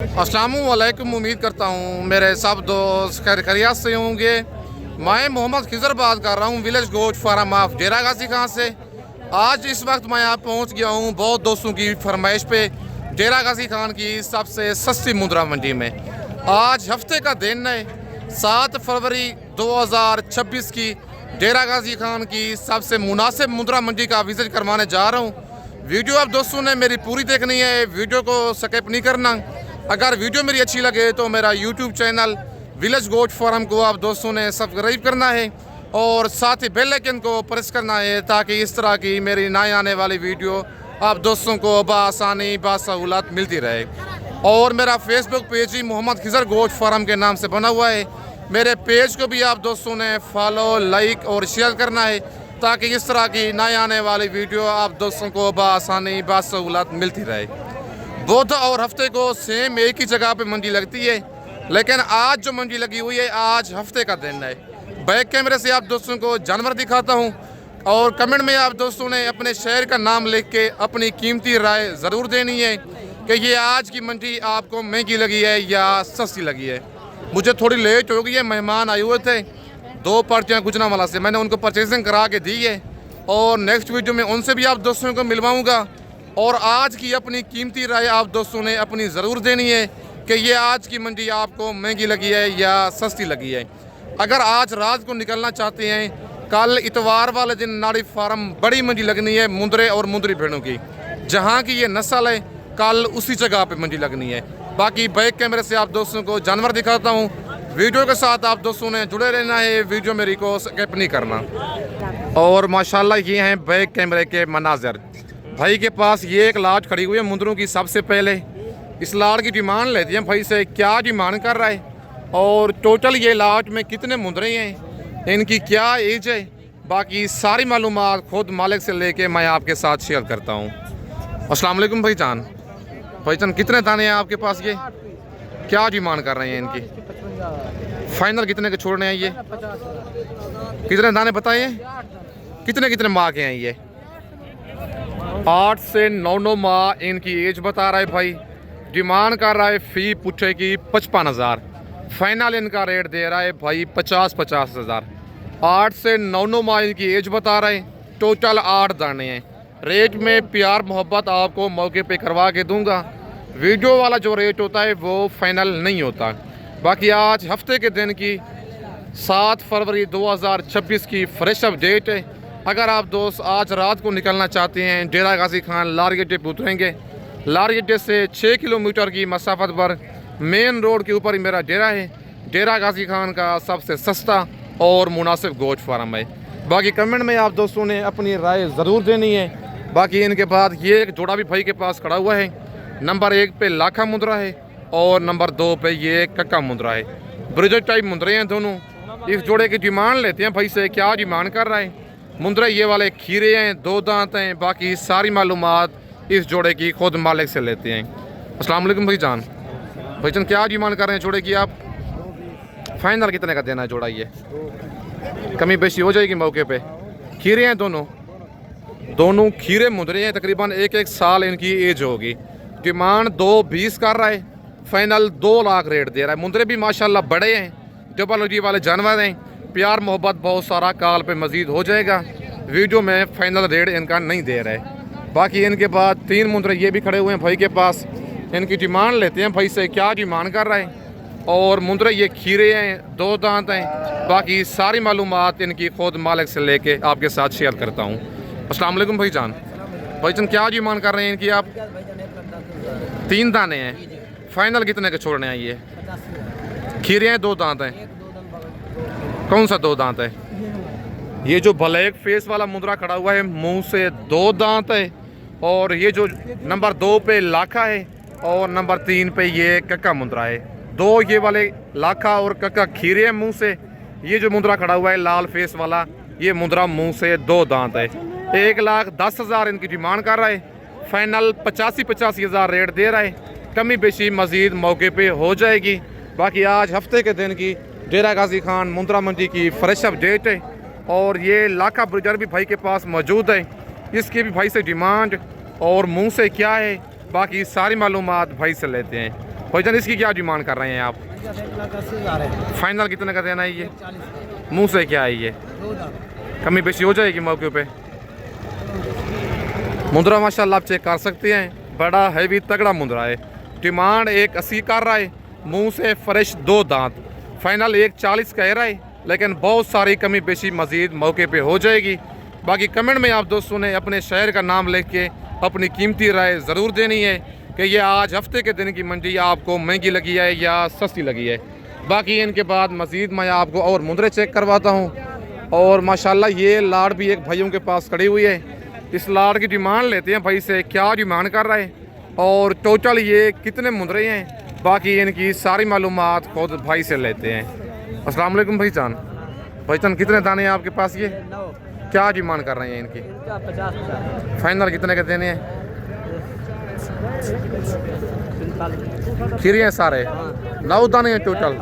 अस्सलामुअलैकुम। उम्मीद करता हूँ मेरे सब दोस्त खैर खैरियत से होंगे। मैं मोहम्मद खिजर बात कर रहा हूँ विलेज गोट फार्म ऑफ डेरा गाजी खान से। आज इस वक्त मैं यहाँ पहुँच गया हूँ बहुत दोस्तों की फरमाइश पे डेरा गाजी खान की सबसे सस्ती मुद्रा मंडी में। आज हफ्ते का दिन है 7 फरवरी 2026 की डेरा गाजी खान की सबसे मुनासिब मुद्रा मंडी का विजिट करवाने जा रहा हूँ। वीडियो आप दोस्तों ने मेरी पूरी देखनी है, वीडियो को स्किप नहीं करना। अगर वीडियो मेरी अच्छी लगे तो मेरा YouTube channel village goat farm को आप दोस्तों ने सब्सक्राइब करना है और साथ ही बेल आइकन को प्रेस करना है ताकि इस तरह की मेरी नए आने वाली वीडियो आप दोस्तों को बआसानी बासहूलत मिलती रहे। और मेरा फेसबुक पेज ही मोहम्मद खिजर गोट फार्म के नाम से बना हुआ है। मेरे पेज को भी आप दोस्तों ने फॉलो, लाइक और शेयर करना है ताकि इस तरह की नए आने वाली वीडियो आप दोस्तों को बआसानी बासहूलत मिलती रहे। बुध और हफ्ते को सेम एक ही जगह पे मंडी लगती है, लेकिन आज जो मंडी लगी हुई है आज हफ्ते का दिन है। बैक कैमरे से आप दोस्तों को जानवर दिखाता हूं और कमेंट में आप दोस्तों ने अपने शहर का नाम लिख के अपनी कीमती राय ज़रूर देनी है कि ये आज की मंडी आपको महंगी लगी है या सस्ती लगी है। मुझे थोड़ी लेट हो गई है, मेहमान आए हुए थे 2 पार्टियाँ गुजरांवाला से, मैंने उनको परचेजिंग करा के दी है और नेक्स्ट वीडियो में उनसे भी आप दोस्तों को मिलवाऊँगा। और आज की अपनी कीमती राय आप दोस्तों ने अपनी ज़रूर देनी है कि ये आज की मंडी आपको महंगी लगी है या सस्ती लगी है। अगर आज रात को निकलना चाहते हैं, कल इतवार वाले दिन नाड़ी फार्म बड़ी मंडी लगनी है मुंदरे और मुंदरी भेड़ों की, जहां की ये नस्ल है, कल उसी जगह पे मंडी लगनी है। बाकी बैक कैमरे से आप दोस्तों को जानवर दिखाता हूँ। वीडियो के साथ आप दोस्तों ने जुड़े रहना है, वीडियो मेरी को स्किप नहीं करना। और माशाल्लाह ये हैं बैक कैमरे के मनाजर। भाई के पास ये एक लाट खड़ी हुई है मुंदरों की। सबसे पहले इस लाट की डिमांड लेते हैं भाई से, क्या डिमांड कर रहा है और टोटल ये लाट में कितने मुंदरे हैं, इनकी क्या एज है, बाकी सारी मालूमात खुद मालिक से लेके मैं आपके साथ शेयर करता हूँ। अस्सलाम वालेकुम भाईजान। भाईजान कितने दाने हैं आपके पास, ये क्या डिमांड कर रहे हैं इनकी? फाइनल कितने के छोड़ने हैं ये? कितने दाने बताइए, कितने कितने माह के हैं ये? 8 से 9 माह इनकी एज बता रहा है भाई। डिमांड कर रहा है फ़ी पुट्ठे की 55,000। फाइनल इनका रेट दे रहा है भाई 50,000। 8 से 9 माह इनकी एज बता रहे हैं। टोटल 8 दाने हैं। रेट में प्यार मोहब्बत आपको मौके पे करवा के दूंगा। वीडियो वाला जो रेट होता है वो फाइनल नहीं होता। बाकी आज हफ्ते के दिन की 7 फरवरी 2026 की फ्रेश अपडेट है। अगर आप दोस्त आज रात को निकलना चाहते हैं, डेरा गाजी खान लारगेटे पे उतरेंगे। लारगेटे से 6 किलोमीटर की मसाफत पर मेन रोड के ऊपर ही मेरा डेरा है। डेरा गाजी खान का सबसे सस्ता और मुनासिब गोश्त फार्म है। बाकी कमेंट में आप दोस्तों ने अपनी राय ज़रूर देनी है। बाकी इनके बाद ये एक जोड़ा भी भाई के पास खड़ा हुआ है। नंबर 1 पे लाखा मुंदरा है और नंबर 2 पे ये कक्का मुंदरा है। ब्रिजेट टाइप मुंदरे हैं दोनों। इस जोड़े की डिमांड लेते हैं भाई से, क्या डिमांड कर रहा है? मुंदरे ये वाले खीरे हैं, 2 दांत हैं। बाकी सारी मालूमात इस जोड़े की खुद मालिक से लेते हैं। अस्सलाम वालेकुम भाईजान। भाईजान क्या डिमांड कर रहे हैं जोड़े की आप? फाइनल कितने का देना है जोड़ा? ये कमी बेशी हो जाएगी मौके पे। खीरे हैं दोनों खीरे मुंदरे हैं। तकरीबन 1 साल इनकी एज होगी। डिमांड 220 कर रहा है। फाइनल 2 लाख रेट दे रहा है। मुंदरे भी माशाल्लाह बड़े हैं, डबल जी वाले जानवर हैं। प्यार मोहब्बत बहुत सारा काल पे मज़ीद हो जाएगा। वीडियो में फाइनल रेट इनका नहीं दे रहे। बाकी इनके बाद 3 मुंदरे ये भी खड़े हुए हैं भाई के पास। इनकी डिमांड लेते हैं भाई से, क्या डिमांड कर रहा है? और मुंदरे ये खीरे हैं, 2 दांत हैं। बाकी सारी मालूमात इनकी खुद मालिक से लेके आपके साथ शेयर करता हूँ। अस्सलाम वालेकुम भाईजान। भाईजान क्या डिमांड कर रहे हैं इनकी आप? 3 दाने हैं। फाइनल कितने के छोड़ने हैं ये? खीरे हैं, 2 दांत हैं। कौन सा 2 दांत है? ये जो ब्लैक फेस वाला मुंदरा खड़ा हुआ है मुंह से 2 दांत है। और ये जो नंबर 2 पे लाखा है और नंबर 3 पे ये कक्का मुंदरा है। 2 ये वाले लाखा और कक्का खीरे हैं मुंह से। ये जो मुंदरा खड़ा हुआ है लाल फेस वाला, ये मुंदरा मुंह से 2 दांत है। 1,10,000 इनकी डिमांड कर रहा है। फाइनल 85,000 रेट दे रहा है। कमी बेशी मज़ीद मौके पे हो जाएगी। बाकी आज हफ्ते के दिन की डेरा गाजी खान मुंदरा मंडी की फ्रेश अपडेट है। और ये लाखा ब्रिजर भी भाई के पास मौजूद है। इसकी भी भाई से डिमांड और मुंह से क्या है, बाकी सारी मालूमात भाई से लेते हैं। भाईजान इसकी क्या डिमांड कर रहे हैं आप? 1,80,000 है। फाइनल कितने का देना है ये? मुंह से क्या है ये? कमी बेशी हो जाएगी मौके पे? मुंद्रा माशाल्लाह आप चेक कर सकते हैं, बड़ा हैवी तगड़ा मुंद्रा है। डिमांड 1,80 कर रहा है, मुंह से फ्रेश 2 दांत। फाइनल 1,40 कह रहा है, लेकिन बहुत सारी कमी बेशी मजीद मौके पे हो जाएगी। बाकी कमेंट में आप दोस्तों ने अपने शहर का नाम लिख के अपनी कीमती राय ज़रूर देनी है कि ये आज हफ्ते के दिन की मंडी आपको महंगी लगी है या सस्ती लगी है। बाकी इनके बाद मज़ीद मैं आपको और मुंद्रे चेक करवाता हूँ। और माशाल्लाह ये लाड़ भी एक भाइयों के पास खड़ी हुई है। इस लाड़ की डिमांड लेते हैं भाई से, क्या डिमांड कर रहा है और टोटल ये कितने मुंद्रे हैं। बाकी इनकी सारी मालूमात खुद भाई से लेते हैं। अस्सलाम वालेकुम भाईजान। भाईजान कितने दाने हैं आपके पास? ये क्या डिमांड कर रहे हैं इनकी? 50,000। फाइनल कितने के देने हैं? खीरे हैं सारे? 9 दाने हैं टोटल?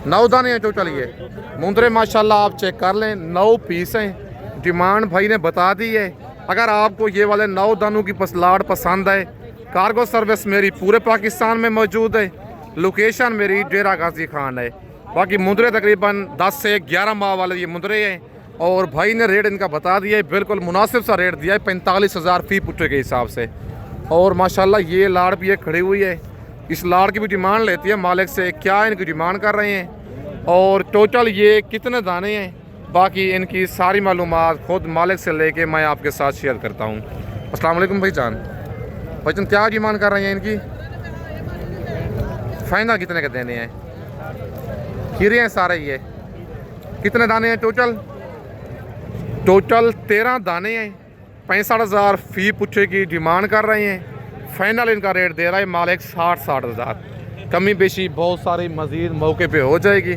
9 दाने हैं टोटल। ये मुंद्रे माशाल्लाह आप चेक कर लें, 9 पीस हैं। डिमांड भाई ने बता दी है। अगर आपको ये वाले 9 दानों की लाड़ पसंद है, कार्गो सर्विस मेरी पूरे पाकिस्तान में मौजूद है। लोकेशन मेरी डेरा गाजी खान है। बाकी मुंद्रे तकरीबन 10 से 11 माह वाले ये मुंद्रे हैं। और भाई ने रेट इनका बता दिया है, बिल्कुल मुनासिब सा रेट दिया है, 45,000 फी पुट्टे के हिसाब से। और माशाल्लाह ये लाड़ भी एक खड़ी हुई है। इस लाड़ की भी डिमांड लेती है मालिक से, क्या इनकी डिमांड कर रहे हैं और टोटल ये कितने दाने हैं। बाकी इनकी सारी मालूमात खुद मालिक से लेके मैं आपके साथ शेयर करता हूँ। अस्सलाम वालेकुम भाईजान। भाईजान क्या डिमांड कर रहे हैं इनकी? फाइनल कितने के देने हैं? खीरे हैं सारे। ये कितने दाने हैं टोटल? टोटल 13 दाने हैं। 65,000 फी पुच्छे की डिमांड कर रहे हैं। फाइनल इनका रेट दे रहा है मालिक 60,000। कमी बेशी बहुत सारी मज़ीद मौके पे हो जाएगी।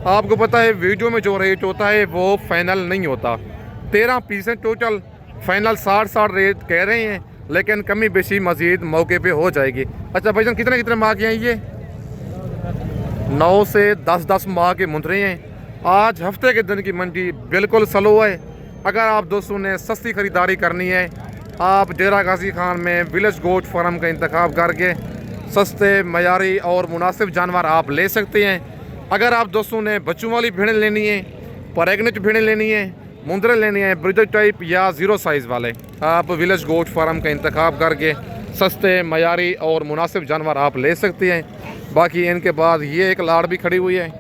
आपको पता है वीडियो में जो रेट होता है वो फाइनल नहीं होता। 13 पीस हैं टोटल। फाइनल 60 रेट कह रहे हैं, लेकिन कमी बेशी मज़ीद मौके पे हो जाएगी। अच्छा भाईजान कितने कितने माह के हैं ये? 9 से 10 माह के मुंद्रे हैं। आज हफ्ते के दिन की मंडी बिल्कुल स्लो है। अगर आप दोस्तों ने सस्ती ख़रीदारी करनी है, आप डेरा गाजी खान में विलेज गोट फार्म का इंतखाब करके सस्ते मयारी और मुनासिब जानवर आप ले सकते हैं। अगर आप दोस्तों ने बच्चों वाली भेड़ें लेनी है, प्रेग्नेंट भेड़ें लेनी है, मुंद्रे लेनी है ब्रीडर टाइप या 0 साइज़ वाले, आप विलेज गोट फार्म का इंतखाब करके सस्ते मयारी और मुनासिब जानवर आप ले सकते हैं। बाकी इनके बाद ये एक लाड़ भी खड़ी हुई है।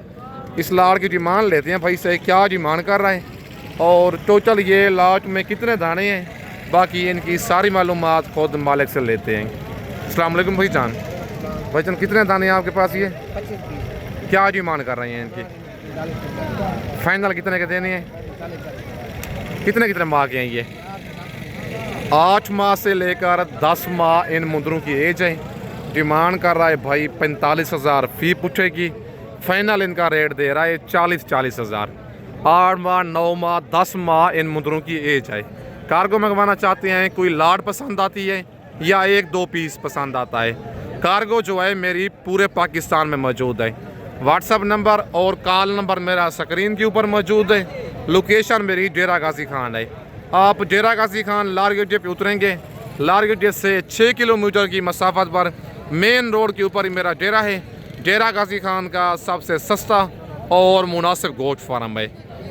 इस लाड़ की डिमांड लेते हैं भाई से, क्या डिमांड कर रहा है और टोटल ये लाट में कितने दाने हैं। बाकी इनकी सारी मालूमात खुद मालिक से लेते हैं। अस्सलाम वालेकुम भाईजान। भाईजान कितने दाने हैं आपके पास? ये 25। क्या डिमांड कर रहे हैं इनकी? फाइनल कितने के देने हैं? कितने कितने माह के हैं ये? 8 माह से लेकर 10 माह इन मुंद्रों की एज है। डिमांड कर रहा है भाई 45,000 फी पुट्ठे की। फाइनल इनका रेट दे रहा है 40,000। 8 माह 9 माह 10 माह इन मुंद्रों की एज है। कार्गो मंगवाना चाहते हैं, कोई लाड़ पसंद आती है या 1-2 पीस पसंद आता है, कार्गो जो है मेरी पूरे पाकिस्तान में मौजूद है। व्हाट्सअप नंबर और कॉल नंबर मेरा स्क्रीन के ऊपर मौजूद है। लोकेशन मेरी डेरा गाजी खान है। आप डेरा गाजी खान लार गड्डे पे उतरेंगे, लार गड्डे से 6 किलोमीटर की मसाफत पर मेन रोड के ऊपर ही मेरा डेरा है। डेरा गाजी खान का सबसे सस्ता और मुनासिब गोट फार्म है।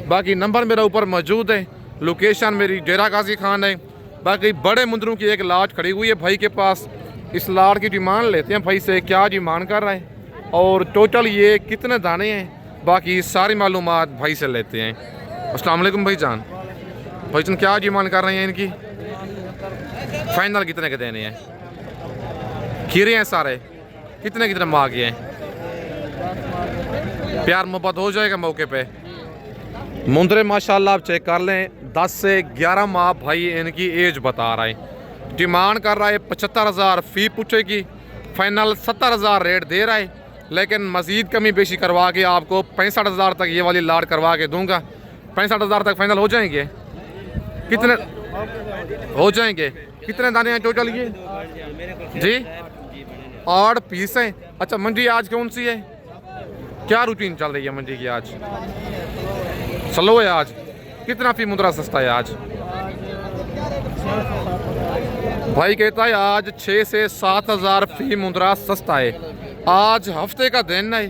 बाकी नंबर मेरा ऊपर मौजूद है। लोकेशन मेरी डेरा गाजी खान है। बाकी बड़े मुंद्रों की एक लाट खड़ी हुई है भाई के पास। इस लाट की डिमांड लेते हैं भाई से, क्या डिमांड कर रहा है और टोटल ये कितने दाने हैं। बाकी सारी मालूमात भाई से लेते हैं। अस्सलाम वालेकुम भाईजान। भाईजान क्या डिमांड कर रहे हैं इनकी? फाइनल कितने के देने हैं? खीरे हैं सारे? कितने कितने माह के हैं? प्यार मोहब्बत हो जाएगा मौके पे। मुंद्रे माशाल्लाह आप चेक कर लें, 10 से 11 माह भाई इनकी एज बता रहा है। डिमांड कर रहा है 75,000 फी पुट्ठे की। फाइनल 70,000 रेट दे रहा है, लेकिन मज़ीद कमी बेशी करवा के आपको 65,000 तक ये वाली लाड़ करवा के दूंगा। 65,000 तक फाइनल हो जाएंगे? कितने हो जाएंगे? कितने दाने हैं टोटल ये जी? 8 पीस हैं। अच्छा मंडी आज कौन सी है? क्या रूटीन चल रही है मंडी की? आज स्लो है। आज कितना फी मुद्रा सस्ता है आज? भाई कहता है आज 6 से 7,000 फी मुद्रा सस्ता है। आज हफ्ते का दिन है।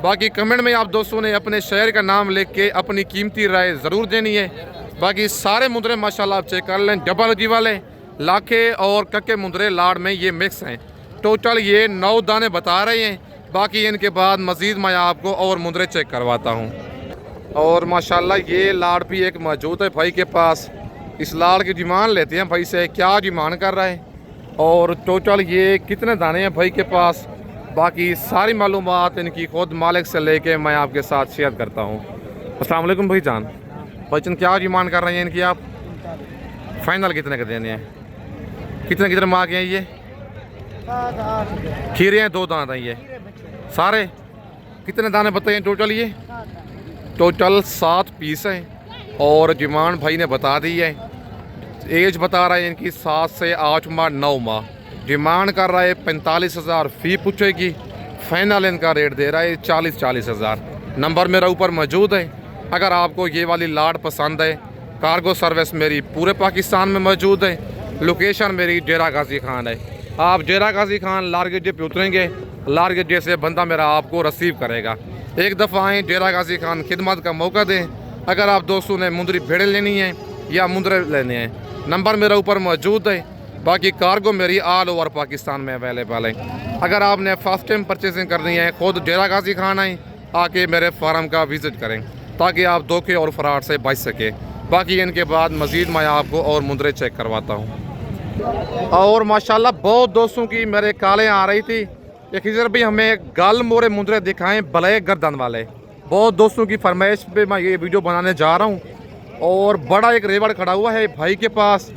बाकी कमेंट में आप दोस्तों ने अपने शहर का नाम लिख के अपनी कीमती राय ज़रूर देनी है। बाकी सारे मुंदरे माशाल्लाह आप चेक कर लें, डबल जी वाले, लाखे और कक्के मुंदरे लाड़ में ये मिक्स हैं। टोटल ये 9 दाने बता रहे हैं। बाकी इनके बाद मज़ीद मैं आपको और मुंदरे चेक करवाता हूँ। और माशाल्लाह ये लाड़ भी एक मौजूद है भाई के पास। इस लाड़ की डिमांड लेते हैं भाई से, क्या डिमांड कर रहा है और टोटल ये कितने दाने हैं भाई के पास। बाकी सारी मालूमात इनकी खुद मालिक से लेके मैं आपके साथ शेयर करता हूँ। अस्सलाम वालेकुम भाई जान। भाईचंद क्या डिमांड कर रहे हैं इनकी आप? फाइनल कितने के देने हैं? कितने माँ के हैं ये? खीरे हैं, 2 दांत हैं ये सारे। कितने दाने बताए हैं टोटल? ये टोटल 7 पीस हैं और डिमांड भाई ने बता दी है। एज बता रहा है इनकी 7 से 8 माह 9 माह। डिमांड कर रहा है 45,000 फ़ी पूछेगी। फाइनल इनका रेट दे रहा है 40 हज़ार। नंबर मेरा ऊपर मौजूद है। अगर आपको ये वाली लाड़ पसंद है, कार्गो सर्विस मेरी पूरे पाकिस्तान में मौजूद है। लोकेशन मेरी डेरा गाजी खान है। आप डेरा गाजी खान लारगेजे पे उतरेंगे, लारगेजे से बंदा मेरा आपको रिसीव करेगा। एक दफ़ा आएँ, डेरा गाजी खान खिदमत का मौका दें। अगर आप दोस्तों ने मुंदरी भेड़े लेनी है या मुंदरे लेने हैं, नंबर मेरा ऊपर मौजूद है। बाकी कार्गो मेरी ऑल ओवर पाकिस्तान में अवेलेबल है। अगर आपने फर्स्ट टाइम परचेजिंग करनी है, खुद डेरा गाजी खान आए, आके मेरे फार्म का विज़िट करें ताकि आप धोखे और फ्रॉड से बच सके। बाकी इनके बाद मज़ीद मैं आपको और मुंदरे चेक करवाता हूँ। और माशाल्लाह बहुत दोस्तों की मेरे कालें आ रही थी कि खिजर भाई हमें गल मोरे मुंदरे दिखाएं ब्लैक गर्दन वाले। बहुत दोस्तों की फरमाइश पे मैं ये वीडियो बनाने जा रहा हूँ। और बड़ा एक रेवड़ खड़ा हुआ है भाई के पास।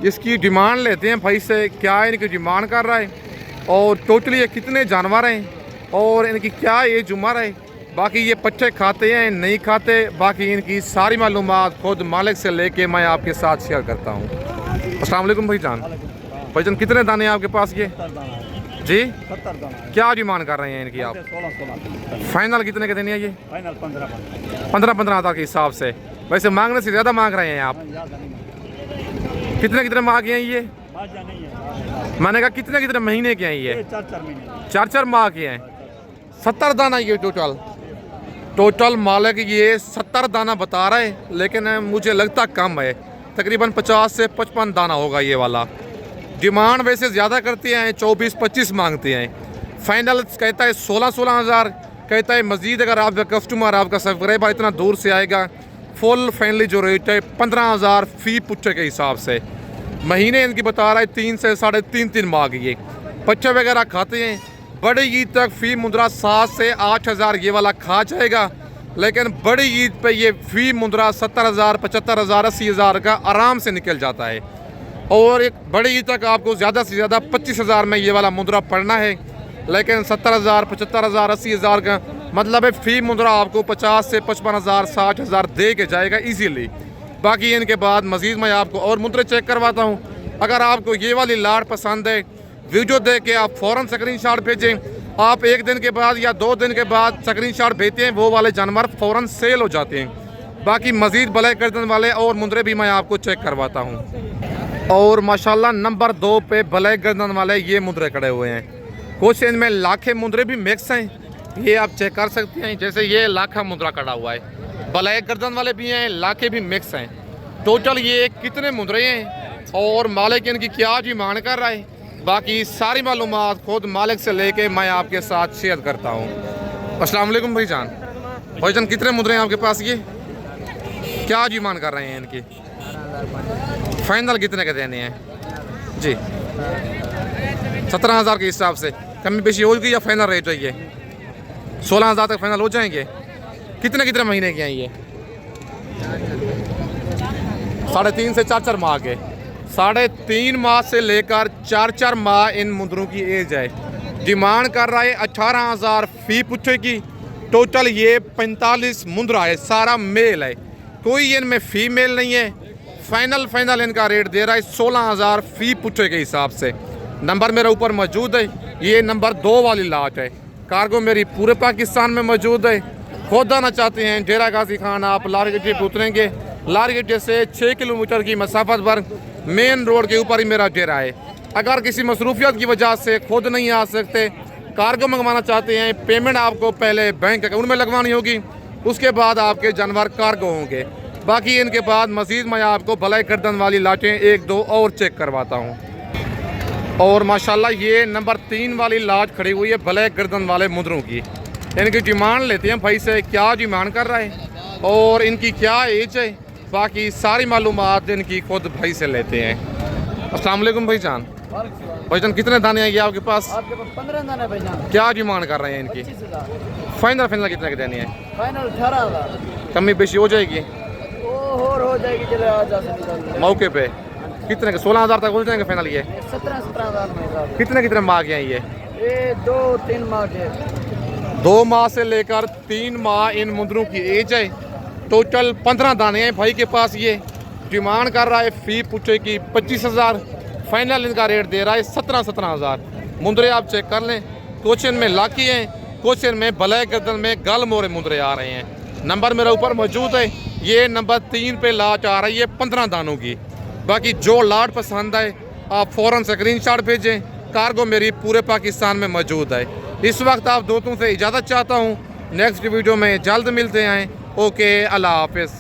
इसकी डिमांड लेते हैं भाई से, क्या इनकी डिमांड कर रहा है और टोटली ये कितने जानवर हैं और इनकी क्या एज उम्र है। बाकी ये पट्टे खाते हैं नहीं खाते, बाकी इनकी सारी मालूमात खुद मालिक से लेके मैं आपके साथ शेयर करता हूँ। अस्सलाम वालेकुम भाई जान। भाई जान कितने दाने हैं आपके पास ये? जी 70 दाना। क्या डिमांड कर रहे हैं इनकी आप? 16 फाइनल कितने के देने हैं ये? फाइनल 15 हज़ार के हिसाब से। वैसे मांगने से ज़्यादा मांग रहे हैं आप। कितने माह के हैं ये? मैंने कहा कितने महीने के हैं ये? 4 महीने। 4 माह के हैं। 70 दाना ये टोटल मालिक ये 70 दाना बता रहा है, लेकिन मुझे लगता कम है। तकरीबन 50 से 55 दाना होगा ये वाला। डिमांड वैसे ज़्यादा करते हैं, 24-25 मांगते हैं। फाइनल कहता है 16 हज़ार कहता है। मज़ीद अगर आपका कस्टमर, आपका सब्सक्राइबर इतना दूर से आएगा, फुल फाइनली जो रेट है 15,000 फ़ी पुट्ठे के हिसाब से। महीने इनकी बता रहा है 3 से 3.5 माह की। ये पच्चे वगैरह खाते हैं। बड़ी ईद तक फ़ी मुंदरा 7 से 8 हज़ार ये वाला खा जाएगा, लेकिन बड़ी ईद पे ये फ़ी मुंदरा 70,000, 75,000, 80,000 का आराम से निकल जाता है। और एक बड़ी ईद तक आपको ज़्यादा से ज़्यादा 25,000 में ये वाला मुंदरा पड़ना है, लेकिन 70,000, 75,000, 80,000 का मतलब है फ़ी मुंदरा आपको 50 से 55,000, 60,000 दे के जाएगा ईजीली। बाकी इनके बाद मज़ीद मैं आपको और मुंदरे चेक करवाता हूँ। अगर आपको ये वाली लाड़ पसंद है, वीडियो देख के आप फ़ौरन स्क्रीनशॉट भेजें। आप 1 दिन के बाद या 2 दिन के बाद स्क्रीनशॉट भेजते हैं, वो वाले जानवर फ़ौरन सेल हो जाते हैं। बाकी मज़ीद ब्लैक गर्दन वाले और मुंदरे भी मैं आपको चेक करवाता हूँ। और माशाल्लाह नंबर 2 पे ब्लैक गर्दन वाले ये मुंदरे खड़े हुए हैं। कुछ इनमें लाखे मुंदरे भी मिक्स हैं, ये आप चेक कर सकते हैं। जैसे ये लाखा मुंदरा खड़ा हुआ है, ब्लैक गर्दन वाले भी हैं, लाखे भी मिक्स हैं। टोटल ये कितने मुंदरे हैं और मालिक इनकी क्या डिमांड कर रहा है, बाकी सारी मालूमात खुद मालिक से लेके मैं आपके साथ शेयर करता हूँ। अस्सलाम वालेकुम भाई जान कितने मुंदरे हैं आपके पास? ये क्या डिमांड कर रहे हैं इनकी? फाइनल कितने के देने हैं जी? 17,000 के हिसाब से। कमी बेशी होगी या फाइनल रेट है ये? 16,000 तक फाइनल हो जाएंगे। कितने महीने के हैं ये? 3.5 से 4 माह के। 3.5 माह से लेकर 4 माह इन मुंदरों की एज है। डिमांड कर रहा है 18,000 फ़ी पुट्ठे की। टोटल ये 45 मुंदरा है, सारा मेल है, कोई इनमें फीमेल नहीं है। फाइनल इनका रेट दे रहा है 16,000 फ़ी पुट्ठे के हिसाब से। नंबर मेरे ऊपर मौजूद है, ये नंबर 2 वाली लाट है। कार्गो मेरी पूरे पाकिस्तान में मौजूद है। खुद आना चाहते हैं डेरा गाजी खान, आप लारगेटे पे उतरेंगे। लारगेटे से 6 किलोमीटर की मसाफत पर मेन रोड के ऊपर ही मेरा डेरा है। अगर किसी मसरूफियत की वजह से खुद नहीं आ सकते, कार्गो मंगवाना चाहते हैं, पेमेंट आपको पहले बैंक अकाउंट में लगवानी होगी, उसके बाद आपके जानवर कार्गो होंगे। बाकी इनके बाद मज़ीद मैं आपको भलाई गर्दन वाली लाटें एक दो और चेक करवाता हूँ। और माशाल्लाह ये नंबर 3 वाली लाट खड़ी हुई है भलाई गर्दन वाले मुंदरों की। इनकी डिमांड लेते हैं भाई से, क्या डिमांड कर रहा है और इनकी क्या एज है, बाकी सारी मालूमात इनकी खुद भाई से लेते हैं। अस्सलाम वालेकुम भाईजान। भाईजान कितने दाने आएंगे आपके पास? आपके पास 15 दाने भाईजान। क्या डिमांड कर रहे हैं इनकी? 25,000। फाइनल कितने की देनी है? फाइनल 18,000। कमी बेशी हो जाएगी और हो जाएगी, चले आ जा सकते मौके पे। कितने के 16,000 तक हो जाएंगे फाइनल? ये 17,000 में हिसाब। कितने माह के हैं ये? 2-3 माह के। 2 माह से लेकर 3 माह इन मुंदरों की एज है। टोटल 15 दाने हैं भाई के पास। ये डिमांड कर रहा है फी पूछे की 25,000। फाइनल इनका रेट दे रहा है 17,000। मुंदरे आप चेक कर लें, क्वेश्चन में लाकी हैं, क्वेश्चन में भलाई गर्दन में गल मोरे मुंदरे आ रहे हैं। नंबर मेरे ऊपर मौजूद है, ये नंबर 3 पे लाट आ रही है 15 दानों की। बाकी जो लाट पसंद आए आप फ़ौरन स्क्रीनशॉट भेजें। कार्गो मेरी पूरे पाकिस्तान में मौजूद है। इस वक्त आप दोस्तों से इजाज़त चाहता हूँ, नेक्स्ट वीडियो में जल्द मिलते हैं। ओके, अल्लाह हाफिज़।